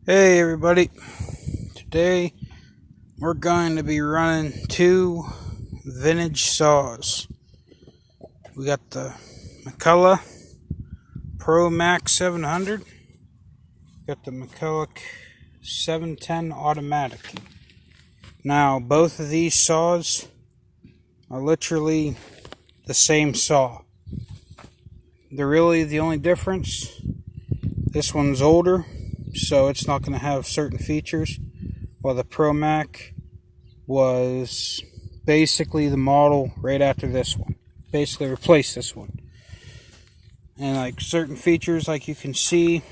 Hey everybody, today we're going to be running two vintage saws. We got the McCulloch Pro Max 700, got the McCulloch 710 automatic. Now both of these saws are literally the same saw. They're really the only difference. This one's older, so it's not going to have certain features, while the Pro Mac was basically the model right after this one. Basically replaced this one. And like certain features, like you can see,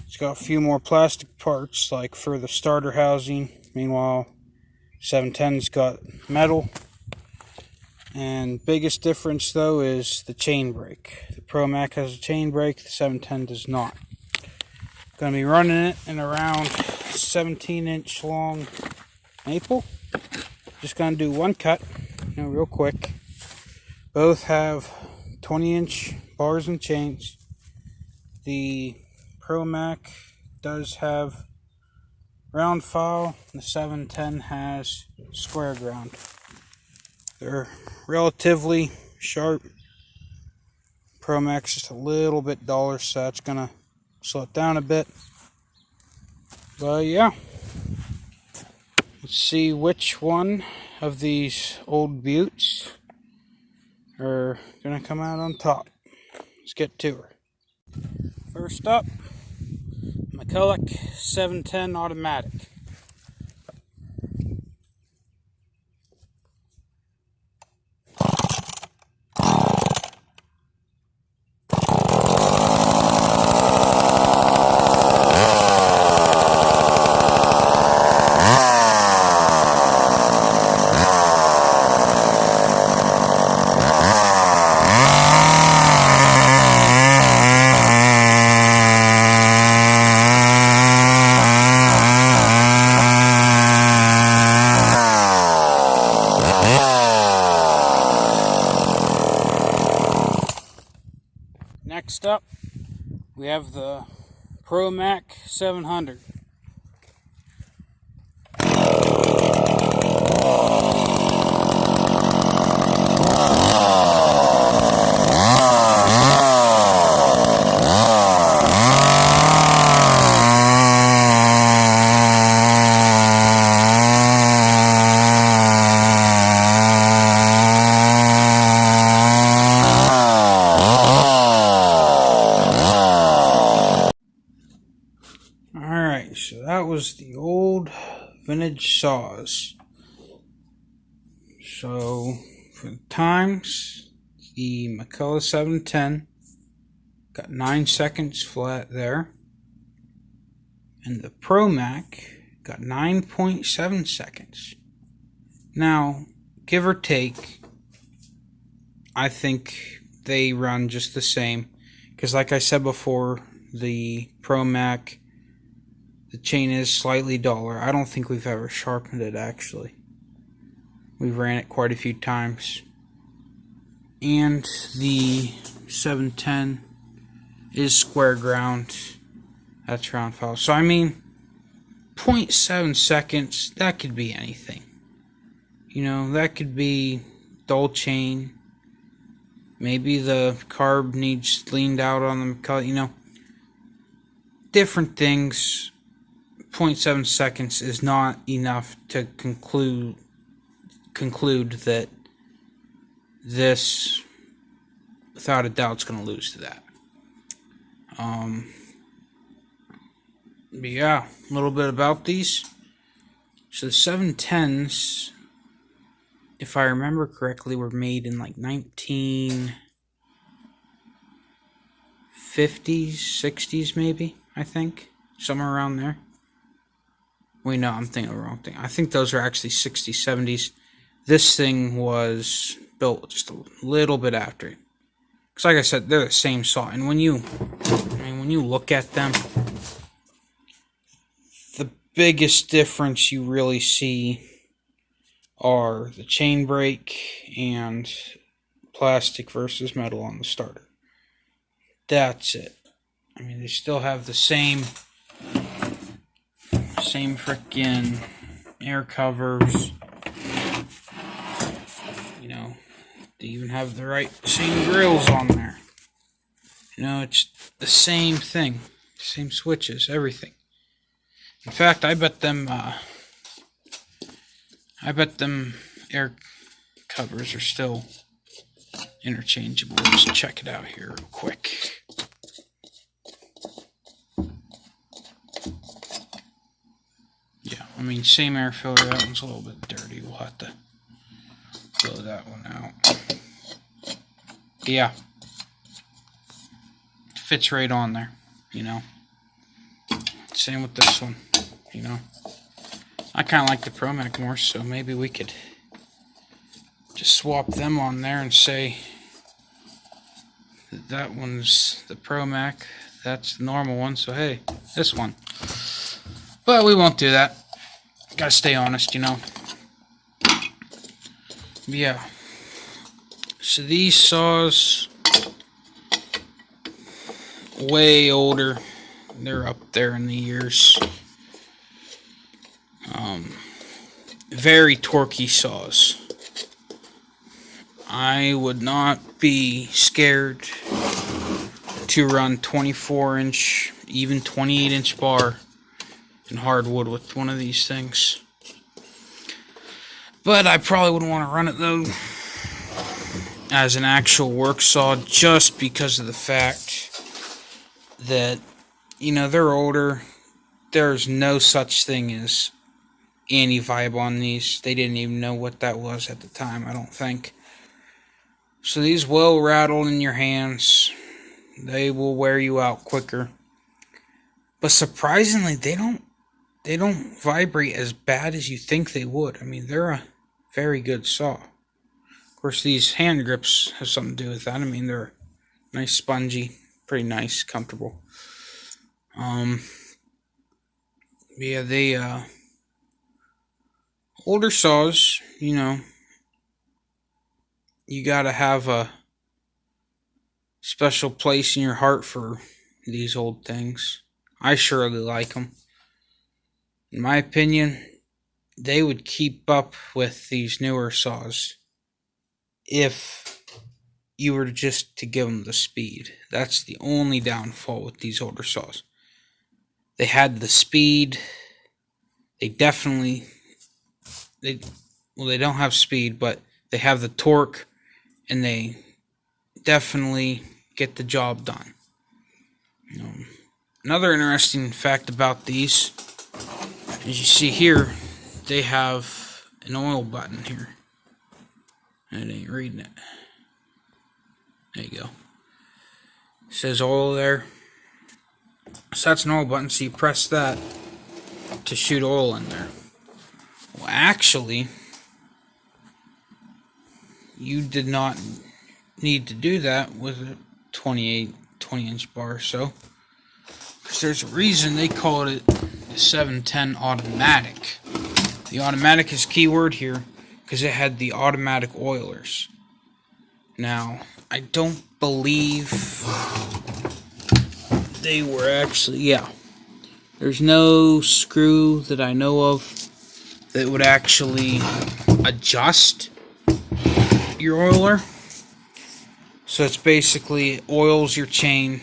it's got a few more plastic parts, like for the starter housing. Meanwhile, 710's got metal. And biggest difference though is the chain brake. The Pro Mac has a chain brake, the 710 does not. Going to be running it in around 17-inch long maple. Just going to do one cut, real quick. Both have 20-inch bars and chains. The Pro Mac does have round file. The 710 has square ground. They're relatively sharp. Pro Mac's just a little bit duller, so that's going to slow it down a bit. But yeah, let's see which one of these old buttes are gonna come out on top. Let's get to her. First up, McCulloch 710 automatic. Next up, we have the Pro Mac 700. Alright, so that was the old vintage saws. So, for the times, the McCulloch 710 got 9 seconds flat there. And the Pro Mac got 9.7 seconds. Now, give or take, I think they run just the same. Because like I said before, the Pro Mac, the chain is slightly duller. I don't think we've ever sharpened it, actually. We've ran it quite a few times. And the 710 is square ground. That's round file. So, I mean, 0.7 seconds, that could be anything. That could be dull chain. Maybe the carb needs leaned out on the, different things. 0.7 seconds is not enough to conclude that this, without a doubt, is going to lose to that. But yeah, a little bit about these. So the 710s, if I remember correctly, were made in like 1950s, 60s maybe, I think. Somewhere around there. Wait, no, I'm thinking of the wrong thing. I think those are actually 60s, 70s. This thing was built just a little bit after it. Because like I said, they're the same saw. And when you look at them, the biggest difference you really see are the chain brake and plastic versus metal on the starter. That's it. They still have the same Same frickin' air covers. You know, they even have the same grills on there. You know, it's the same thing. Same switches, everything. In fact, I bet them air covers are still interchangeable. Let's check it out here real quick. Yeah, I mean, same air filter. That one's a little bit dirty. We'll have to blow that one out. Yeah. It fits right on there, you know. Same with this one, you know. I kind of like the ProMac more, so maybe we could just swap them on there and say that one's the ProMac, that's the normal one, so hey, this one. But we won't do that. Gotta stay honest, you know. Yeah. So these saws, way older. They're up there in the years. Very torquey saws. I would not be scared to run 24-inch, even 28-inch bar in hardwood with one of these things. But I probably wouldn't want to run it though as an actual work saw, just because of the fact that, you know, they're older. There's no such thing as anti-vibe on these. They didn't even know what that was at the time, I don't think. So these will rattle in your hands. They will wear you out quicker. But surprisingly, they don't vibrate as bad as you think they would. I mean, they're a very good saw. Of course, these hand grips have something to do with that. I mean, they're nice, spongy, pretty nice, comfortable. Yeah, they older saws, you know, you gotta have a special place in your heart for these old things. I surely like them. In my opinion, they would keep up with these newer saws if you were just to give them the speed. That's the only downfall with these older saws. They had the speed. They definitely... They don't have speed, but they have the torque, and they definitely get the job done. Another interesting fact about these, as you see here, they have an oil button here. It ain't reading it. There you go. It says oil there. So that's an oil button, so you press that to shoot oil in there. Well, actually, you did not need to do that with a 20-inch bar or so. Because there's a reason they call it a 710 automatic. The automatic is keyword here because it had the automatic oilers. Now, I don't believe they were actually, yeah. There's no screw that I know of that would actually adjust your oiler. So it's basically oils your chain,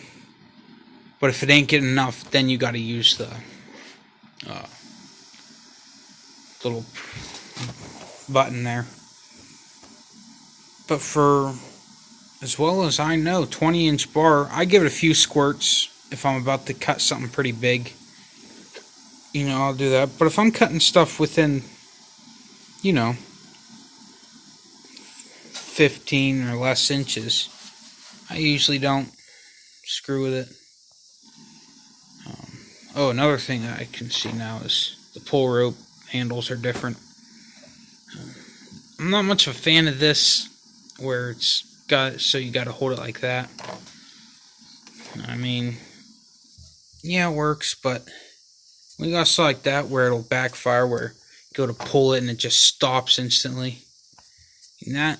but if it ain't getting enough, then you got to use the little button there. But for, as well as I know, 20-inch bar, I give it a few squirts if I'm about to cut something pretty big. You know, I'll do that. But if I'm cutting stuff within, you know, 15 or less inches, I usually don't screw with it. Oh, another thing that I can see now is the pull rope handles are different. I'm not much of a fan of this, where it's got, so you got to hold it like that. I mean, yeah, it works, but when you got stuff like that where it'll backfire, where you go to pull it and it just stops instantly, and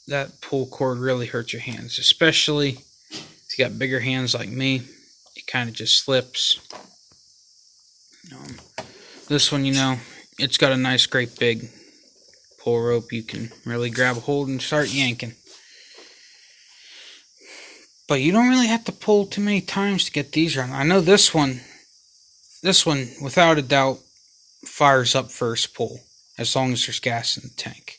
that pull cord really hurts your hands, especially if you got bigger hands like me. It kind of just slips. This one, it's got a nice, great big pull rope. You can really grab a hold and start yanking. But you don't really have to pull too many times to get these running. I know this one, without a doubt, fires up first pull, as long as there's gas in the tank.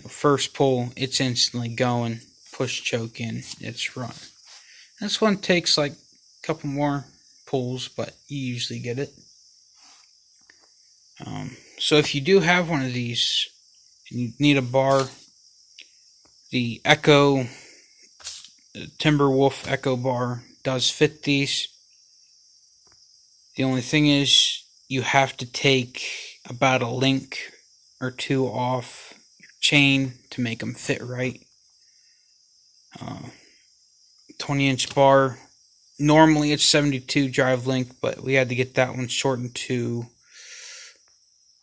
First pull, it's instantly going. Push choke in, it's run. This one takes like a couple more pulls, but you usually get it. So if you do have one of these and you need a bar, the Echo, the Timberwolf Echo bar does fit these. The only thing is you have to take about a link or two off your chain to make them fit right. 20-inch bar. Normally it's 72 drive link, but we had to get that one shortened to,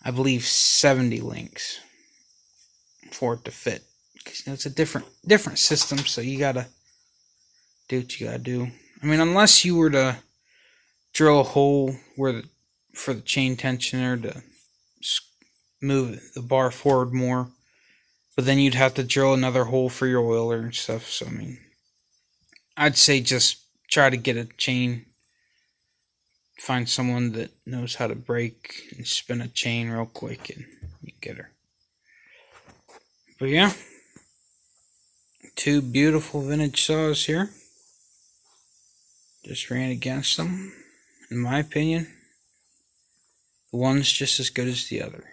I believe, 70 links for it to fit. Because it's a different system, so you gotta do what you gotta do. I mean, unless you were to drill a hole for the chain tensioner to move the bar forward more, but then you'd have to drill another hole for your oiler and stuff. So I mean, I'd say just try to get a chain. Find someone that knows how to break and spin a chain real quick, and you get her. But yeah, two beautiful vintage saws here. Just ran against them. In my opinion, the one's just as good as the other.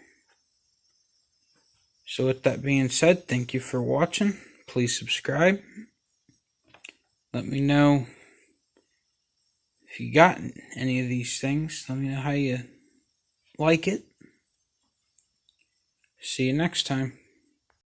So with that being said, thank you for watching. Please subscribe. Let me know if you got any of these things. Let me know how you like it. See you next time.